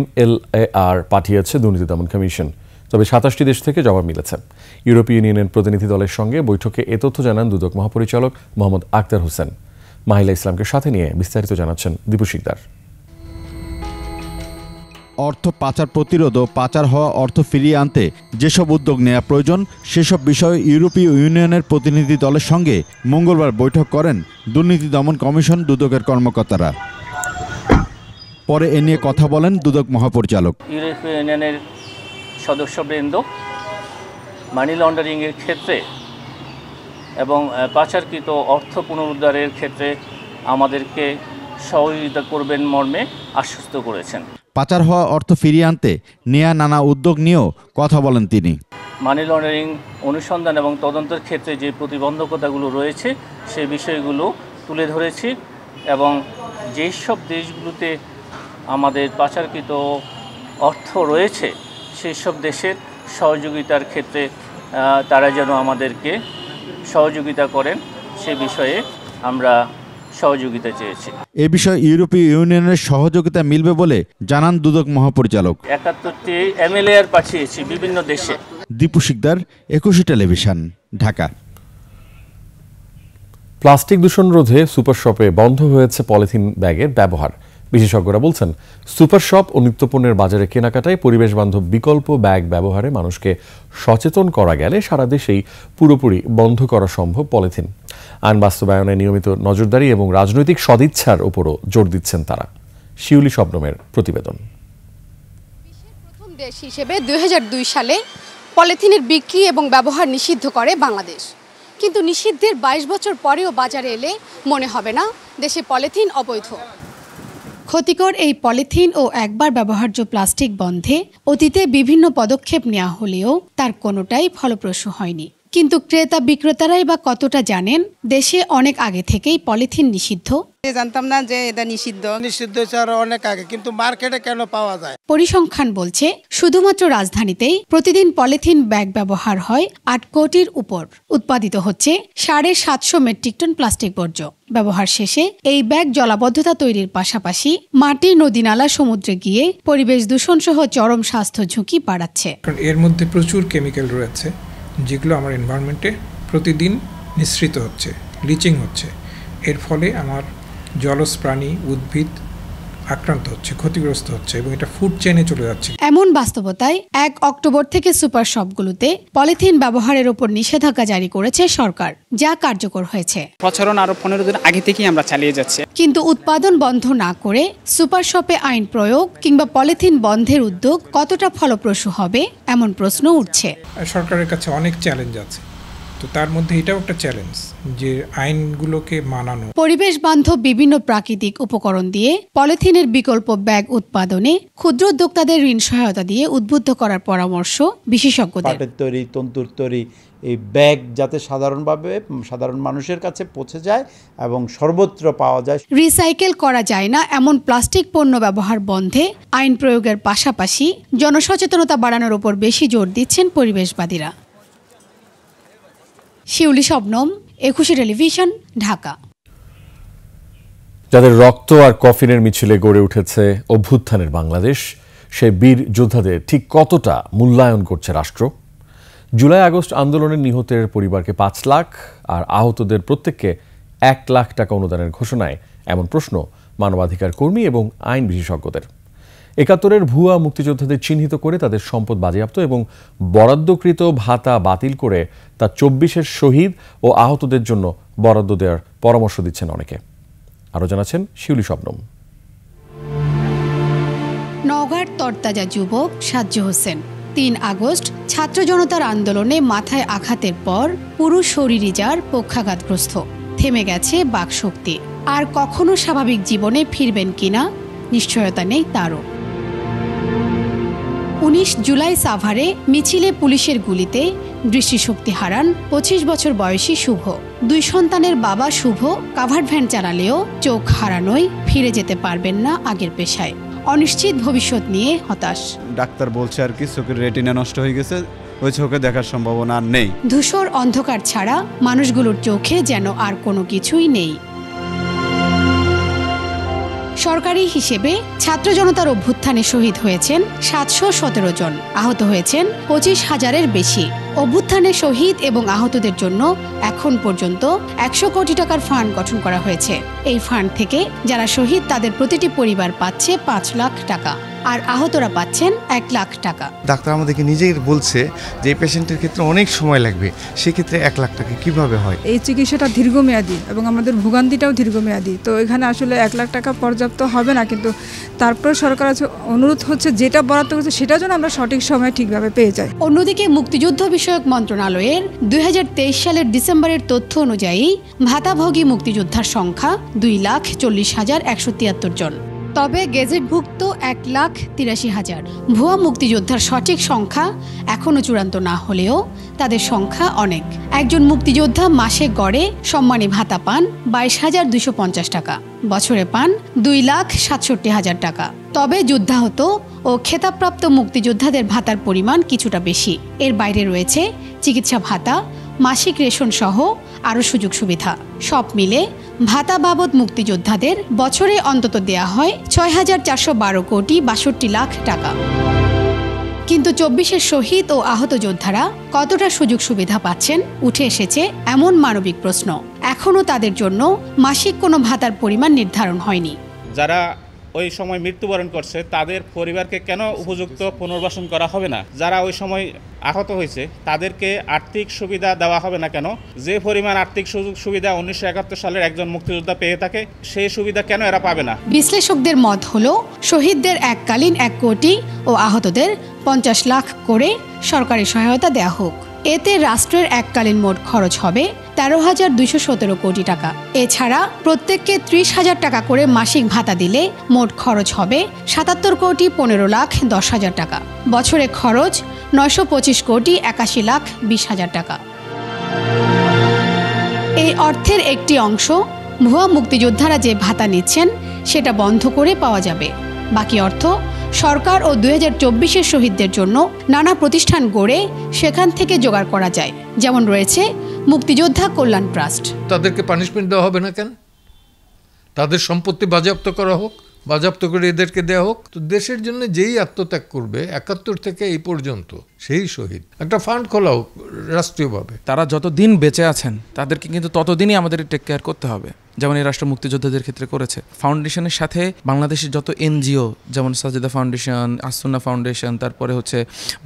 MLAR পাঠিয়েছে দুর্নীতি দমন কমিশন। তবে 27টি দেশ থেকে জবাব মিলেছে। ইউরোপীয় ইউনিয়নের প্রতিনিধি দলের সঙ্গে বৈঠকে এ তথ্য জানান দুদক মহাপরিচালক মোহাম্মদ আক্তার হোসেন। মাহিলা ইসলামকে সাথে নিয়ে বিস্তারিত জানাচ্ছেন দীপু শিকদার। অর্থ পাচার প্রতিরোধ ও পাচার হওয়া অর্থ ফিরিয়ে আনতে যেসব উদ্যোগ নেওয়া প্রয়োজন সেসব বিষয়ে ইউরোপীয় ইউনিয়নের প্রতিনিধি দলের সঙ্গে মঙ্গলবার বৈঠক করেন দুর্নীতি দমন কমিশন দুদকের কর্মকর্তারা। পরে এ নিয়ে কথা বলেন দুদক মহাপরিচালক। ইউরোপীয় ইউনিয়নের সদস্যবৃন্দ মানি লন্ডারিংয়ের ক্ষেত্রে এবং পাচারকৃত অর্থ পুনরুদ্ধারের ক্ষেত্রে আমাদেরকে সহযোগিতা করবেন মর্মে আশ্বস্ত করেছেন। পাচার হওয়া অর্থ ফিরিয়ে আনতে নেয়া নানা উদ্যোগ নিয়েও কথা বলেন তিনি। মানি লন্ডারিং অনুসন্ধান এবং তদন্তের ক্ষেত্রে যে প্রতিবন্ধকতাগুলো রয়েছে সেই বিষয়গুলো তুলে ধরেছি এবং যেসব দেশগুলোতে আমাদের পাচারকৃত অর্থ রয়েছে সেই সব দেশের সহযোগিতার ক্ষেত্রে তারা যেন আমাদেরকে সহযোগিতা করেন সে বিষয়ে আমরা সহযোগিতা চেয়েছি। এ বিষয়ে ইউরোপীয় ইউনিয়নের সহযোগিতা মিলবে বলে জানান দুদক মহাপরিচালক। 71টি MLAR পাঠিয়েছি বিভিন্ন দেশে। দীপু শিকদার, একুশে টেলিভিশন, ঢাকা। প্লাস্টিক দূষণ রোধে সুপার শপে বন্ধ হয়েছে পলিথিন ব্যাগের ব্যবহার। বিশেষজ্ঞরা বলছেন সুপার শপ ও নিত্যপণ্যের বাজারে কেনাকাটায় পরিবেশ বান্ধব বিকল্প ব্যাগ ব্যবহারে মানুষকে সচেতন করা গেলে সারা দেশেই পুরোপুরি বন্ধ করা সম্ভব পলিথিন। আইন বাস্তবায়নে নিয়মিত নজরদারি এবং রাজনৈতিক সদিচ্ছার উপরও জোর দিচ্ছেন তারা। শিউলি শবনমের প্রতিবেদন। প্রথম দেশ হিসেবে 2002 সালে পলিথিনের বিক্রি এবং ব্যবহার নিষিদ্ধ করে বাংলাদেশ। কিন্তু নিষিদ্ধের 22 বছর পরেও বাজারে এলে মনে হবে না দেশে পলিথিন অবৈধ। ক্ষতিকর এই পলিথিন ও একবার ব্যবহার্য প্লাস্টিক বন্ধে অতীতে বিভিন্ন পদক্ষেপ নেওয়া হলেও তার কোনোটাই ফলপ্রসূ হয়নি। কিন্তু ক্রেতা বিক্রেতারাই বা কতটা জানেন দেশে অনেক আগে থেকেই পলিথিন নিষিদ্ধ? জানতাম না যে এটা নিষিদ্ধ আরো অনেক আগে, কিন্তু মার্কেটে কেন পাওয়া যায়? পরিসংখ্যান বলছে শুধুমাত্র রাজধানীতেই প্রতিদিন পলিথিন ব্যাগ ব্যবহার হয় 8 কোটির উপর। উৎপাদিত হচ্ছে 750 মেট্রিক টন প্লাস্টিক বর্জ্য। ব্যবহার শেষে এই ব্যাগ জলাবদ্ধতা তৈরির পাশাপাশি মাটি, নদী, নালা, সমুদ্রে গিয়ে পরিবেশ দূষণ সহ চরম স্বাস্থ্য ঝুঁকি বাড়াচ্ছে। এর মধ্যে প্রচুর কেমিক্যাল রয়েছে যেগুলো আমার এনভায়রনমেন্টে প্রতিদিন নিঃসৃত হচ্ছে, লিচিং হচ্ছে। এর ফলে আমার জলজ প্রাণী, উদ্ভিদ আক্রান্ত হচ্ছে, ক্ষতিগ্রস্ত হচ্ছে এবং এটা ফুড চেইনে চলে যাচ্ছে। এমন বাস্তবতায় 1 অক্টোবর থেকে সুপার শপগুলোতে পলিথিন ব্যবহারের উপর নিষেধাজ্ঞা জারি করেছে সরকার, যা কার্যকর হয়েছে। প্রচারণ আরো 15 দিন আগে থেকেই আমরা চালিয়ে যাচ্ছি। কিন্তু উৎপাদন বন্ধ না করে সুপার শপে আইন প্রয়োগ কিংবা পলিথিন বন্ধের উদ্যোগ কতটা ফলপ্রসূ হবে এমন প্রশ্ন উঠছে। সরকারের কাছে অনেক চ্যালেঞ্জ আছে, তো তার মধ্যে এটাও একটা চ্যালেঞ্জ যে আইনগুলোকে মানানো। পরিবেশ বান্ধব বিভিন্ন প্রাকৃতিক উপকরণ দিয়ে পলিথিনের বিকল্প ব্যাগ উৎপাদনে ক্ষুদ্র উদ্যোক্তাদের ঋণ সহায়তা দিয়ে উদ্বুদ্ধ করার পরামর্শ বিশেষজ্ঞদের। পাটের তৈরি, তন্তুর তৈরি এই ব্যাগ যাতে সাধারণ মানুষের কাছে পৌঁছে যায় এবং সর্বত্র পাওয়া যায়। রিসাইকেল করা যায় না এমন প্লাস্টিক পণ্য ব্যবহার বন্ধে আইন প্রয়োগের পাশাপাশি জনসচেতনতা বাড়ানোর উপর বেশি জোর দিচ্ছেন পরিবেশবাদীরা। শিউলি শবনম, একুশে টেলিভিশন, ঢাকা। যাদের রক্ত আর কফিনের মিছিলে গড়ে উঠেছে অভ্যুত্থানের বাংলাদেশ, সেই বীর যোদ্ধাদের ঠিক কতটা মূল্যায়ন করছে রাষ্ট্র? জুলাই আগস্ট আন্দোলনের নিহতের পরিবারকে 5 লাখ আর আহতদের প্রত্যেককে 1 লাখ টাকা অনুদানের ঘোষণায় এমন প্রশ্ন মানবাধিকার কর্মী এবং আইন বিশেষজ্ঞদের। 71-এর ভুয়া মুক্তিযোদ্ধাদের চিহ্নিত করে তাদের সম্পদ বাজেয়াপ্ত এবং বরাদ্দকৃত ভাতা বাতিল করে তা 24-এর শহীদ ও আহতদের জন্য বরাদ্দ দেওয়ার পরামর্শ দিচ্ছেন অনেকে। আরও জানাচ্ছেন শিউলি শবনম। নওগাঁর তরতাজা যুবক সাজ্জু হোসেন 3 আগস্ট ছাত্র জনতার আন্দোলনে মাথায় আঘাতের পর পুরো শরীরই যার পক্ষাঘাতগ্রস্ত। থেমে গেছে বাকশক্তি। আর কখনো স্বাভাবিক জীবনে ফিরবেন কিনা নিশ্চয়তা নেই তারও। 19 জুলাই সাভারে মিছিলে পুলিশের গুলিতে দৃষ্টিশক্তি হারান 25 বছর বয়সী শুভ। 2 সন্তানের বাবা শুভ কাভার্ড ভ্যান চালালেও চোখ হারানোয় ফিরে যেতে পারবেন না আগের পেশায়। অনিশ্চিত ভবিষ্যৎ নিয়ে হতাশ। ডাক্তার বলছে আর কি চোখের রেটিনা নষ্ট হয়ে গেছে, ওই চোখে দেখার সম্ভাবনা আর নেই। ধূসর অন্ধকার ছাড়া মানুষগুলোর চোখে যেন আর কোনো কিছুই নেই। সরকারি হিসেবে ছাত্র জনতার অভ্যুত্থানে শহীদ হয়েছেন 717 জন, আহত হয়েছেন 25,000-এর বেশি। অভ্যুত্থানে শহীদ এবং আহতদের জন্য এখন পর্যন্ত 100 কোটি টাকার ফান্ড গঠন করা হয়েছে। এই ফান্ড থেকে যারা শহীদ তাদের প্রতিটি পরিবার পাচ্ছে 5 লাখ টাকা, আর আহতরা পাচ্ছেন 1 লাখ টাকা। ডাক্তার আমাদেরকে নিজেই বলছে যে এই পেশেন্টের ক্ষেত্রে অনেক সময় লাগবে, সেক্ষেত্রে 1 লাখ টাকা কিভাবে হয়? এই চিকিৎসাটা দীর্ঘমেয়াদী এবং আমাদের ভোগান্তিটাও দীর্ঘমেয়াদী, তো এখানে আসলে 1 লাখ টাকা পর্যাপ্ত হবে না, কিন্তু তারপর সরকার অনুরোধ হচ্ছে যেটা বরাদ্দ করছে সেটা যেন আমরা সঠিক সময়ে ঠিকভাবে পেয়ে যাই। অন্যদিকে মুক্তিযুদ্ধ বিষয়ক মন্ত্রণালয়ের 2023 সালের ডিসেম্বরের তথ্য অনুযায়ী ভাতাভোগী মুক্তিযোদ্ধার সংখ্যা 2,40,173 জন। তবে গেজেটভুক্ত 1,83,000। ভুয়া মুক্তিযোদ্ধার সঠিক সংখ্যা এখনও চূড়ান্ত না হলেও তাদের সংখ্যা অনেক। একজন মুক্তিযোদ্ধা মাসে গড়ে সম্মানী ভাতা পান 22,250 টাকা, বছরে পান 2,67,000 টাকা। তবে যুদ্ধাহত ও খেতাবপ্রাপ্ত মুক্তিযোদ্ধাদের ভাতার পরিমাণ কিছুটা বেশি। এর বাইরে রয়েছে চিকিৎসা ভাতা, মাসিক রেশন সহ আরও সুযোগ সুবিধা। সব মিলে ভাতা বাবদ মুক্তিযোদ্ধাদের বছরে অন্তত দেয়া হয় 6,412 কোটি 62 লাখ টাকা। কিন্তু 24-এর শহীদ ও আহত যোদ্ধারা কতটা সুযোগ সুবিধা পাচ্ছেন উঠে এসেছে এমন মানবিক প্রশ্ন। এখনও তাদের জন্য মাসিক কোনো ভাতার পরিমাণ নির্ধারণ হয়নি। যারা ওই সময় মৃত্যুবরণ করছে তাদের পরিবারকে কেন উপযুক্ত পুনর্বাসন করা হবে না? যারা ওই সময় আহত হয়েছে তাদেরকে আর্থিক সুবিধা দেওয়া হবে না কেন? যে পরিমাণ আর্থিক সুযোগ সুবিধা 1971 সালের একজন মুক্তিযোদ্ধা পেয়ে থাকে, সেই সুবিধা কেন এরা পাবে না? বিশ্লেষকদের মত হলো শহীদদের এককালীন 1 কোটি ও আহতদের 50 লাখ করে সরকারি সহায়তা দেয়া হোক। এতে রাষ্ট্রের এককালীন মোট খরচ হবে 13,217 কোটি টাকা। এছাড়া প্রত্যেককে 30,000 টাকা করে মাসিক ভাতা দিলে মোট খরচ হবে 77 কোটি 15 লাখ 10,000 টাকা। বছরে খরচ 925 কোটি 81 লাখ 20,000 টাকা। এই অর্থের একটি অংশ ভুয়া মুক্তিযোদ্ধারা যে ভাতা নিচ্ছেন সেটা বন্ধ করে পাওয়া যাবে। বাকি অর্থ সরকার ও 2024-এর শহীদদের জন্য নানা প্রতিষ্ঠান গড়ে সেখান থেকে জোগাড় করা যায়, যেমন রয়েছে মুক্তিযোদ্ধা কল্যাণ ট্রাস্ট। তাদেরকে পানিশমেন্ট দেওয়া হবে না কেন? তাদের সম্পত্তি বাজেয়াপ্ত করা হোক, বাজেয়াপ্ত করে এদেরকে দেওয়া হোক। তো দেশের জন্য যেই আত্মত্যাগ করবে 71 থেকে এই পর্যন্ত সেই শহীদ, একটা ফান্ড খোলা হোক রাষ্ট্রীয়ভাবে। তারা যতদিন বেঁচে আছেন তাদেরকে কিন্তু ততদিনই আমাদের টেক কেয়ার করতে হবে, যেমন এই রাষ্ট্র মুক্তিযোদ্ধাদের ক্ষেত্রে করেছে। ফাউন্ডেশনের সাথে বাংলাদেশের যত এনজিও, যেমন সাজেদা ফাউন্ডেশন, আসুন্না ফাউন্ডেশন, তারপরে হচ্ছে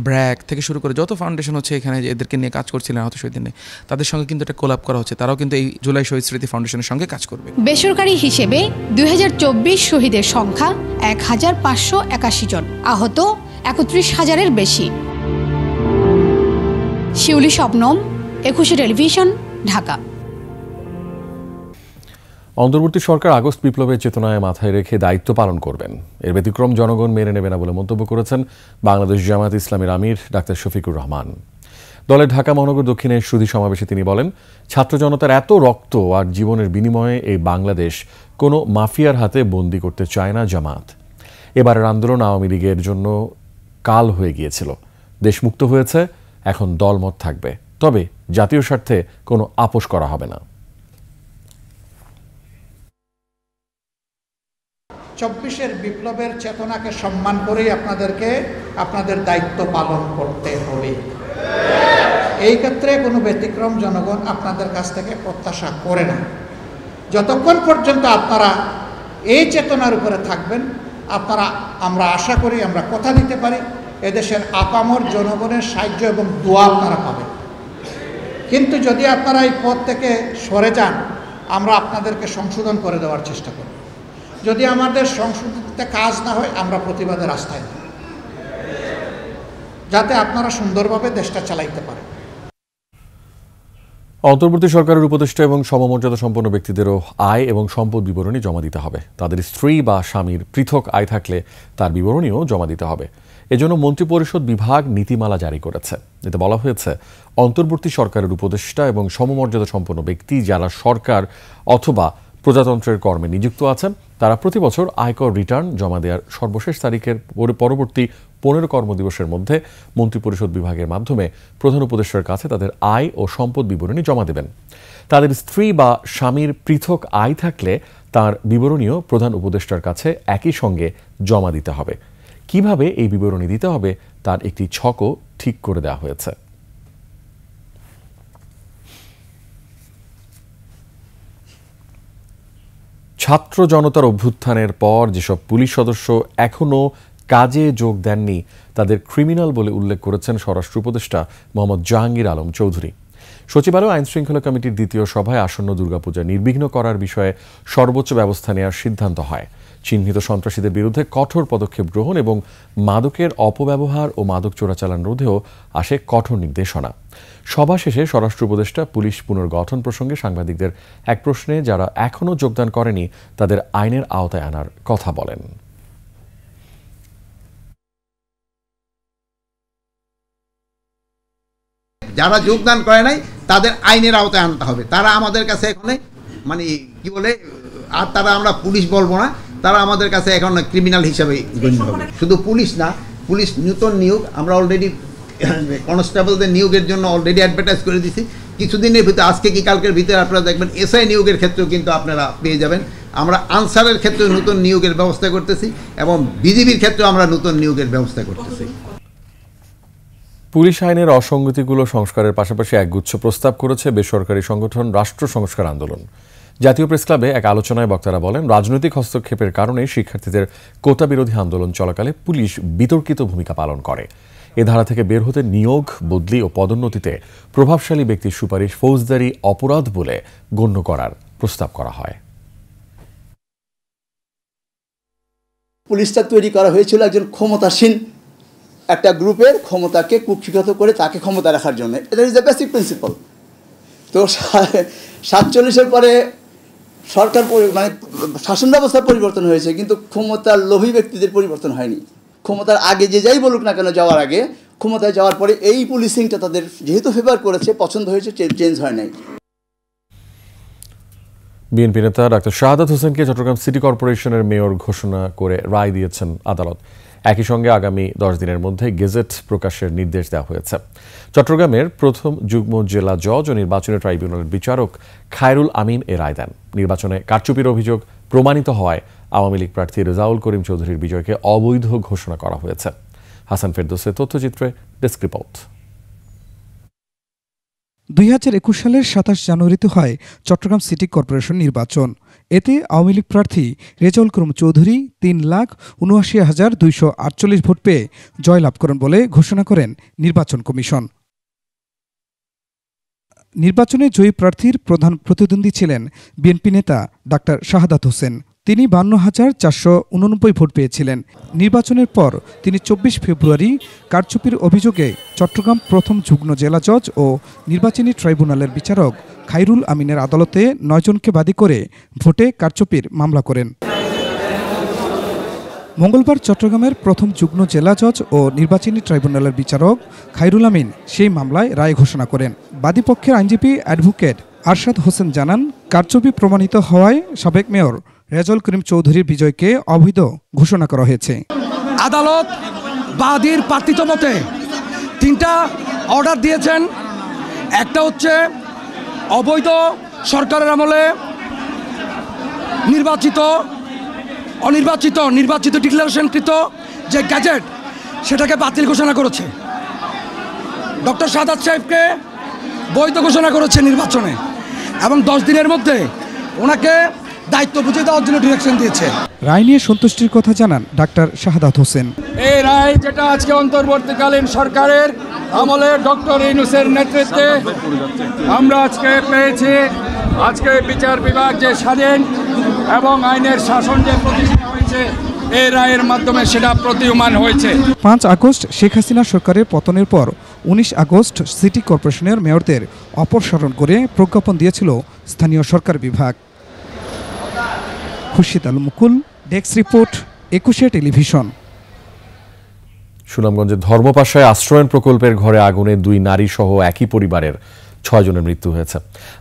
ব্র্যাক থেকে শুরু করে যত ফাউন্ডেশন হচ্ছে এখানে এদেরকে নিয়ে কাজ করছিলেন আহত শহীদ নিয়ে, তাদের সঙ্গে কিন্তু একটা কোলাপ করা হচ্ছে। তারাও কিন্তু এই জুলাই শহীদ স্মৃতি ফাউন্ডেশনের সঙ্গে কাজ করবে। বেসরকারি হিসেবে 2024 শহীদের সংখ্যা 1,581 জন, আহত 31,000-এর বেশি। শিউলি শবনম, 21 টেলিভিশন, ঢাকা। অন্তর্বর্তী সরকার আগস্ট বিপ্লবের চেতনায় মাথায় রেখে দায়িত্ব পালন করবেন। এর ব্যতিক্রম জনগণ মেনে নেবে না বলে মন্তব্য করেছেন বাংলাদেশ জামায়াত ইসলামীর আমির ডাক্তার শফিকুর রহমান। দলের ঢাকা মহানগর দক্ষিণের সুধী সমাবেশে তিনি বলেন, ছাত্র জনতার এত রক্ত আর জীবনের বিনিময়ে এই বাংলাদেশ কোনো মাফিয়ার হাতে বন্দী করতে চায় না জামায়াত। এবারের আন্দোলন আওয়ামী লীগের জন্য কাল হয়ে গিয়েছিল। দেশ মুক্ত হয়েছে, এখন দলমত থাকবে, তবে জাতীয় স্বার্থে কোনো আপোষ করা হবে না। 24-এর বিপ্লবের চেতনাকে সম্মান করেই আপনাদেরকে আপনাদের দায়িত্ব পালন করতে হবে। এই ক্ষেত্রে কোনো ব্যতিক্রম জনগণ আপনাদের কাছ থেকে প্রত্যাশা করে না। যতক্ষণ পর্যন্ত আপনারা এই চেতনার উপরে থাকবেন, আমরা আশা করি, আমরা কথা দিতে পারি, এদেশের আপামর জনগণের সাহায্য এবং দোয়া আপনারা পাবেন। কিন্তু যদি আপনারা এই পথ থেকে সরে যান, আমরা আপনাদেরকে সংশোধন করে দেওয়ার চেষ্টা করব। যদি আমাদের সংশোধনতে কাজ না হয়, আমরা প্রতিবাদের রাস্তায় যাই, যাতে আপনারা সুন্দরভাবে দেশটা চালাইতে পারেন। অন্তর্বর্তী সরকারের উপদেষ্টা এবং সমমর্যাদা সম্পন্ন ব্যক্তিদেরও আয় এবং সম্পদ বিবরণী জমা দিতে হবে। তাদের স্ত্রী বা স্বামীর পৃথক আয় থাকলে তার বিবরণীও জমা দিতে হবে। এজন্য মন্ত্রিপরিষদ বিভাগ নীতিমালা জারি করেছে। এতে বলা হয়েছে, অন্তর্বর্তী সরকারের উপদেষ্টা এবং সমমর্যাদা সম্পন্ন ব্যক্তি যারা সরকার অথবা প্রজাতন্ত্রের কর্মে নিযুক্ত আছেন, তারা প্রতি বছর আয়কর রিটার্ন জমা দেওয়ার সর্বশেষ তারিখের পরবর্তী 15 কর্মদিবসের মধ্যে মন্ত্রিপরিষদ বিভাগের মাধ্যমে প্রধান উপদেষ্টার কাছে তাদের আয় ও সম্পদ বিবরণী জমা দেবেন। তাদের স্ত্রী বা স্বামীর পৃথক আয় থাকলে তার বিবরণীও প্রধান উপদেষ্টার কাছে একই সঙ্গে জমা দিতে হবে। কিভাবে এই বিবরণী দিতে হবে তার একটি ছকও ঠিক করে দেওয়া হয়েছে। ছাত্র জনতার অভ্যুত্থানের পর যেসব পুলিশ সদস্য এখনও কাজে যোগ দেননি তাদের ক্রিমিনাল বলে উল্লেখ করেছেন স্বরাষ্ট্র উপদেষ্টা মোহাম্মদ জাহাঙ্গীর আলম চৌধুরী। সচিবালয় আইন শৃঙ্খলা কমিটির দ্বিতীয় সভায় আসন্ন দুর্গাপূজা নির্বিঘ্ন করার বিষয়ে সর্বোচ্চ ব্যবস্থা নেওয়ার সিদ্ধান্ত হয়। চিহ্নিত সন্ত্রাসীদের বিরুদ্ধে কঠোর পদক্ষেপ গ্রহণ এবং মাদকের অপব্যবহার ও মাদক চোরাচালান রোধেও আসে কঠোর নির্দেশনা। সভা শেষে স্বরাষ্ট্র উপদেষ্টা পুলিশ পুনর্গঠন প্রসঙ্গে সাংবাদিকদের এক প্রশ্নে যারা এখনও যোগদান করেনি তাদের আইনের আওতায় আনার কথা বলেন। যারা যোগদান করে নাই তাদের আইনের আওতায় আনতে হবে। তারা আমাদের কাছে এখানে মানে কি বলে, আর তারা আমরা পুলিশ বলবো না, তারা আমাদের কাছে এখন ক্রিমিনাল হিসাবে গণ্য হবে। শুধু পুলিশ না, পুলিশ নতুন নিয়োগ আমরা অলরেডি কনস্টেবলদের নিয়োগের জন্য অলরেডি অ্যাডভার্টাইজ করে দিছি। কিছুদিনের ভিতরে, আজকে কি কালকের ভিতরে আপনারা দেখবেন এসআই নিয়োগের ক্ষেত্রেও কিন্তু আপনারা পেয়ে যাবেন। আমরা আনসারের ক্ষেত্রেও নতুন নিয়োগের ব্যবস্থা করতেছি এবং বিজিবির ক্ষেত্রেও আমরা নতুন নিয়োগের ব্যবস্থা করতেছি। পুলিশ আইনের অসঙ্গতিগুলো সংস্কারের পাশাপাশি একগুচ্ছ প্রস্তাব করেছে বেসরকারি সংগঠন রাষ্ট্র সংস্কার আন্দোলন। জাতীয় প্রেসক্লাবে এক আলোচনায় বক্তারা বলেন, রাজনৈতিক হস্তক্ষেপের কারণে শিক্ষার্থীদের কোটা বিরোধী আন্দোলন চলাকালে পুলিশ বিতর্কিত ভূমিকা পালন করে। এ ধারা থেকে বের হতে নিয়োগ, বদলি ও পদোন্নতিতে প্রভাবশালী ব্যক্তির সুপারিশ ফৌজদারি অপরাধ বলে গণ্য করার প্রস্তাব করা হয়। পুলিশটা তৈরি করা হয়েছিল একজন ক্ষমতাসীন একটা গ্রুপের ক্ষমতাকে কুক্ষিগত করে তাকে ক্ষমতা রাখার জন্য। এটা ইজ দ্য বেসিক প্রিন্সিপাল। তো 47-এর পরে সরকার মানে শাসন ব্যবস্থার পরিবর্তন হয়েছে, কিন্তু ক্ষমতার লোভী ব্যক্তিদের পরিবর্তন হয়নি। ক্ষমতার আগে যে যাই বলুক না কেন, যাওয়ার আগে ক্ষমতায় যাওয়ার পরে এই পুলিশিংটা তাদের যেহেতু ফেভার করেছে, পছন্দ হয়েছে, চেঞ্জ হয় নাই। বিএনপি নেতা ডাক্তার শাহাদাত হোসেনকে চট্টগ্রাম সিটি কর্পোরেশনের মেয়র ঘোষণা করে রায় দিয়েছেন আদালত। একই সঙ্গে আগামী 10 দিনের মধ্যে গেজেট প্রকাশের নির্দেশ দেওয়া হয়েছে। চট্টগ্রামের প্রথম যুগ্ম জেলা জজ ও নির্বাচনী ট্রাইব্যুনালের বিচারক খায়রুল আমিন এ রায় দেন। নির্বাচনে কারচুপির অভিযোগ প্রমাণিত হওয়ায় আওয়ামী লীগ প্রার্থী রেজাউল করিম চৌধুরীর বিজয়কে অবৈধ ঘোষণা করা হয়েছে। হাসান ফেরদৌসের তথ্যচিত্রে ডেস্ক রিপোর্ট। 2021 সালের 27 জানুয়ারিতে হয় চট্টগ্রাম সিটি কর্পোরেশন নির্বাচন। এতে আওয়ামী লীগ প্রার্থী রেজাউল করিম চৌধুরী 3,79,248 ভোট পেয়ে জয়লাভ করেন বলে ঘোষণা করেন নির্বাচন কমিশন। নির্বাচনে জয়ী প্রার্থীর প্রধান প্রতিদ্বন্দ্বী ছিলেন বিএনপি নেতা ডাক্তার শাহাদাত হোসেন। তিনি 52,489 ভোট পেয়েছিলেন। নির্বাচনের পর তিনি 24 ফেব্রুয়ারি কারচুপির অভিযোগে চট্টগ্রাম প্রথম যুগ্ম জেলা জজ ও নির্বাচনী ট্রাইব্যুনালের বিচারক খায়রুল আমিনের আদালতে 9 জনকে বাদী করে ভোটে কারচুপির মামলা করেন। মঙ্গলবার চট্টগ্রামের প্রথম যুগ্ম জেলা জজ ও নির্বাচনী ট্রাইব্যুনালের বিচারক খায়রুল আমিন সেই মামলায় রায় ঘোষণা করেন। বাদীপক্ষের আইনজীবী অ্যাডভোকেট আরশাদ হোসেন জানান, কারচুপি প্রমাণিত হওয়ায় সাবেক মেয়র রেজাউল করিম চৌধুরীর বিজয়কে অবৈধ ঘোষণা করা হয়েছে। আদালত বাদীর প্রার্থিত মতে 3টা অর্ডার দিয়েছেন। একটা হচ্ছে অবৈধ সরকারের আমলে নির্বাচিত ডিক্লারেশনকৃত যে গ্যাজেট, সেটাকে বাতিল ঘোষণা করেছে। ডক্টর শাহাদাত সাহেবকে বৈধ ঘোষণা করেছে নির্বাচনে, এবং 10 দিনের মধ্যে ওনাকে দায়িত্ব বুঝিয়ে দেওয়ার জন্য ডিরেকশন দিয়েছে। রায় নিয়ে সন্তুষ্টির কথা জানান ডাক্তার শাহাদাত হোসেন। এই রায় যেটা আজকে অন্তর্বর্তীকালীন সরকারের আমলে ডক্টর ইউনূসের নেতৃত্বে আমরা আজকে পেয়েছি, আজকে বিচার বিভাগ যে স্বাধীন এবং আইনের শাসন যে প্রতিষ্ঠা হয়েছে, এই রায়ের মাধ্যমে সেটা প্রতীয়মান হয়েছে। 5 আগস্ট শেখ হাসিনা সরকারের পতনের পর 19 আগস্ট সিটি কর্পোরেশনের মেয়রদের অপসারণ করে প্রজ্ঞাপন দিয়েছিল স্থানীয় সরকার বিভাগ। খুরশিদ আল মুকুল, ডেস্ক রিপোর্ট, 21 টেলিভিশন। সুনামগঞ্জের ধর্মপাশায় আশ্রয়ণ প্রকল্পের ঘরে আগুনে 2 নারী সহ একই পরিবারের 6 জনের মৃত্যু হয়েছে।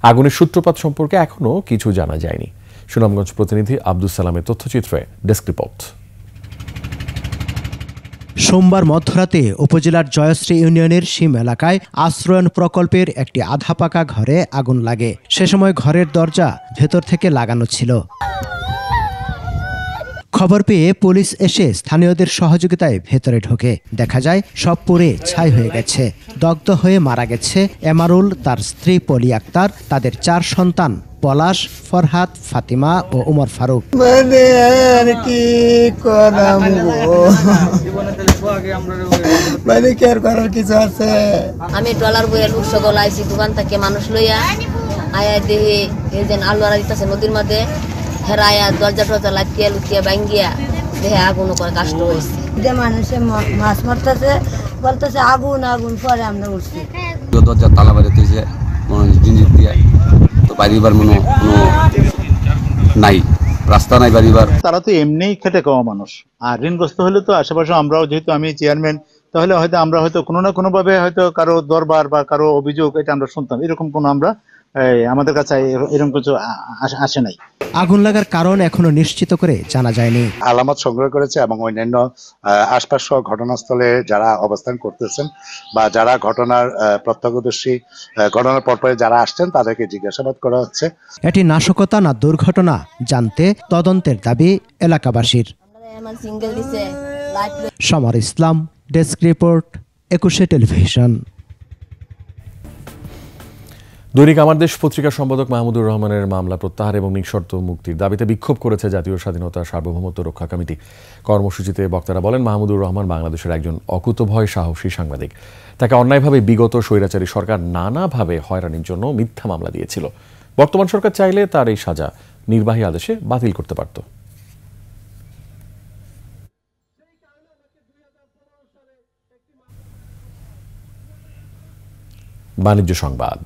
আগুনের সূত্রপাত সম্পর্কে এখনও কিছু জানা যায়নি। সুনামগঞ্জ প্রতিনিধি আব্দুল সালামের তথ্যচিত্রে ডেস্ক রিপোর্ট। সোমবার মধ্যরাতে উপজেলার জয়শ্রী ইউনিয়নের সীম এলাকায় আশ্রয়ণ প্রকল্পের একটি আধা পাকা ঘরে আগুন লাগে। সে সময় ঘরের দরজা ভেতর থেকে লাগানো ছিল। খবর পেয়ে পুলিশ এসে স্থানীয়দের সহযোগিতায় ভেতরে ঢোকে। দেখা যায় সব পুড়ে ছাই হয়ে গেছে। দগ্ধ হয়ে মারা গেছে এমারুল, তার স্ত্রী পলি আক্তার, তাদের 4 সন্তান পলাশ, ফরহাদ, ফাতিমা ও উমর ফারুক। আমি ট্রলার বইয়ের উৎস গলাইছি দোকান থেকে মানুষ লইয়া আয়া দেহে এই যে আলু আড়া দিতেছে নদীর মধ্যে হেরায়া দরজা টরজা লাকিয়া লুকিয়া ভাঙ্গিয়া দেহে আগুন করে কাষ্ট হয়েছে। মানুষে মাছ মারতেছে বলতেছে আগুন আগুন, পরে আমরা উঠছি দরজা তালা বাড়ি তুইছে জিনিস দিয়ে, তো বাড়িবার কোনো নাই, রাস্তা নাই বাড়িবার। তারা তো এমনিই খেটে খাওয়া মানুষ, আর ঋণগ্রস্ত হলে তো আশেপাশে আমরাও, যেহেতু আমি চেয়ারম্যান, তাহলে হয়তো আমরা হয়তো কোনো না কোনো ভাবে হয়তো কারো দরবার বা কারো অভিযোগ এটা আমরা শুনতাম, এরকম কোনো আমরা আমাদের কাছে এরকম কিছু আসে নাই। আগুন লাগার কারণ এখনো নিশ্চিত করে জানা যায়নি। আলামত সংগ্রহ করেছে এবং অন্যান্য আশপাশ সহ ঘটনাস্থলে যারা অবস্থান করতেছেন বা যারা ঘটনার প্রত্যক্ষদর্শী, ঘটনার পরপরে যারা আসছেন তাদেরকে জিজ্ঞাসাবাদ করা হচ্ছে। এটি নাশকতা না দুর্ঘটনা জানতে তদন্তের দাবি এলাকাবাসীর। সমর ইসলাম, ডেস্ক রিপোর্ট, 21 টেলিভিশন। দৈনিক আমার দেশ পত্রিকার সম্পাদক মাহমুদুর রহমানের মামলা প্রত্যাহার এবং নিঃশর্ত মুক্তির দাবিতে বিক্ষোভ করেছে জাতীয় স্বাধীনতা সার্বভৌমত্ব রক্ষা কমিটি। কর্মসূচিতে বক্তারা বলেন, মাহমুদুর রহমান বাংলাদেশের একজন অকুতভয় সাহসী সাংবাদিক। তাকে অন্যায়ভাবে বিগত স্বৈরাচারী সরকার নানাভাবে হয়রানির জন্য মিথ্যা মামলা দিয়েছিল। বর্তমান সরকার চাইলে তার এই সাজা নির্বাহী আদেশে বাতিল করতে পারত। বাণিজ্য সংবাদ।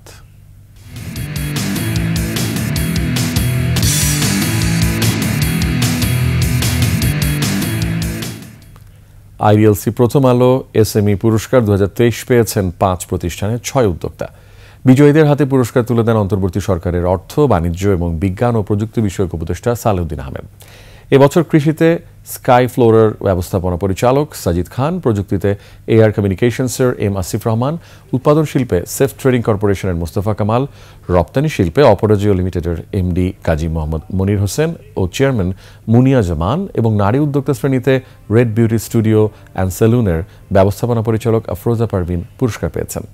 আইডিএলসি প্রথম আলো এসএমই পুরস্কার 2023 পেয়েছেন 5 প্রতিষ্ঠানের 6 উদ্যোক্তা। বিজয়ীদের হাতে পুরস্কার তুলে দেন অন্তর্বর্তী সরকারের অর্থ, বাণিজ্য এবং বিজ্ঞান ও প্রযুক্তি বিষয়ক উপদেষ্টা সালেউদ্দিন আহমেদ। এবছর কৃষিতে স্কাই ফ্লোরার ব্যবস্থাপনা পরিচালক সাজিদ খান, প্রযুক্তিতে এয়ার কমিউনিকেশনসের এম আসিফ রহমান, উৎপাদন শিল্পে সেফ ট্রেডিং কর্পোরেশনের মোস্তফা কামাল, রপ্তানি শিল্পে অপরাজেয় লিমিটেডের এমডি কাজী মোহাম্মদ মনির হোসেন ও চেয়ারম্যান মুনিয়া জামান এবং নারী উদ্যোক্তা শ্রেণীতে রেড বিউটি স্টুডিও অ্যান্ড সেলুনের ব্যবস্থাপনা পরিচালক আফরোজা পারভিন পুরস্কার পেয়েছেন।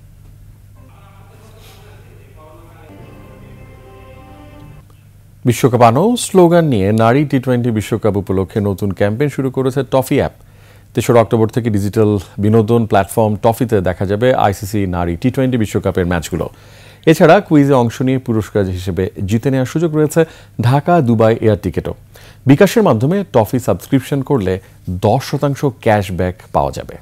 বিশ্বকাপ আনো স্লোগান নিয়ে নারী টি20 বিশ্বকাপ উপলক্ষে নতুন ক্যাম্পেইন শুরু করেছে টফি অ্যাপ। 3 অক্টোবর থেকে ডিজিটাল বিনোদন প্ল্যাটফর্ম টফিতে দেখা যাবে আইসিসি নারী টি20 বিশ্বকাপের ম্যাচগুলো। এছাড়া কুইজে অংশ নিয়ে পুরস্কার হিসেবে জিতে নেওয়ার সুযোগ রয়েছে ঢাকা দুবাই এয়ার টিকিটও। বিকাশের মাধ্যমে টফি সাবস্ক্রিপশন করলে 10% ক্যাশব্যাক পাওয়া যাবে।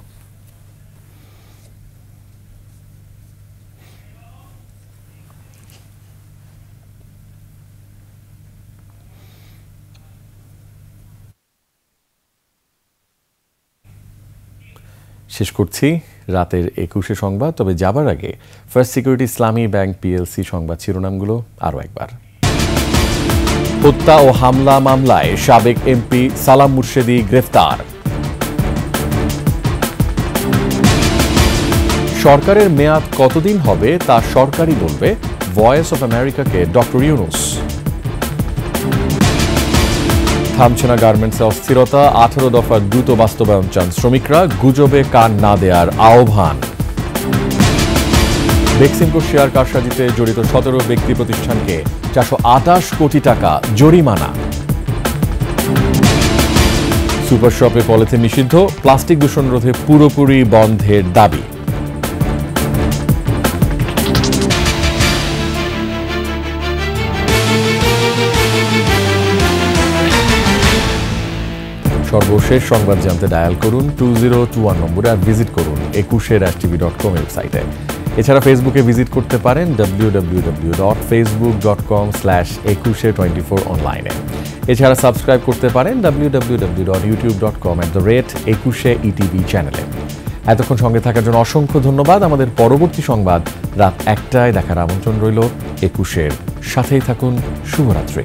শেষ করছি রাতের 21 সংবাদ। তবে যাবার আগে ফার্স্ট সিকিউরিটি ইসলামী ব্যাংক পিএলসি সংবাদ শিরোনামগুলো আরও একবার। হত্যা ও হামলা মামলায় সাবেক এমপি সালাম মুর্শেদি গ্রেফতার। সরকারের মেয়াদ কতদিন হবে তা সরকারই বলবে, ভয়েস অফ আমেরিকাকে ডক্টর ইউনুস। থামছে না গার্মেন্টসে অস্থিরতা, 18 দফার দ্রুত বাস্তবায়ন চান শ্রমিকরা, গুজবে কান না দেওয়ার আহ্বান। বেক্সিমকো শেয়ার কারসাজিতে জড়িত 17 ব্যক্তি প্রতিষ্ঠানকে 428 কোটি টাকা জরিমানা। সুপার শপে পলিথিন নিষিদ্ধ, প্লাস্টিক দূষণ রোধে পুরোপুরি বন্ধের দাবি। সর্বশেষ সংবাদ জানতে ডায়াল করুন 2021 নম্বরে আর ভিজিট করুন 21.tv.com ওয়েবসাইটে। এছাড়া ফেসবুকে ভিজিট করতে পারেন www.facebook.com/2124 অনলাইনে। এছাড়া সাবস্ক্রাইব করতে পারেন www.youtube.com/21etv চ্যানেলে। এতক্ষণ সঙ্গে থাকার জন্য অসংখ্য ধন্যবাদ। আমাদের পরবর্তী সংবাদ রাত 1টায় দেখার আমন্ত্রণ রইল। 21-এর সাথেই থাকুন। শুভরাত্রি।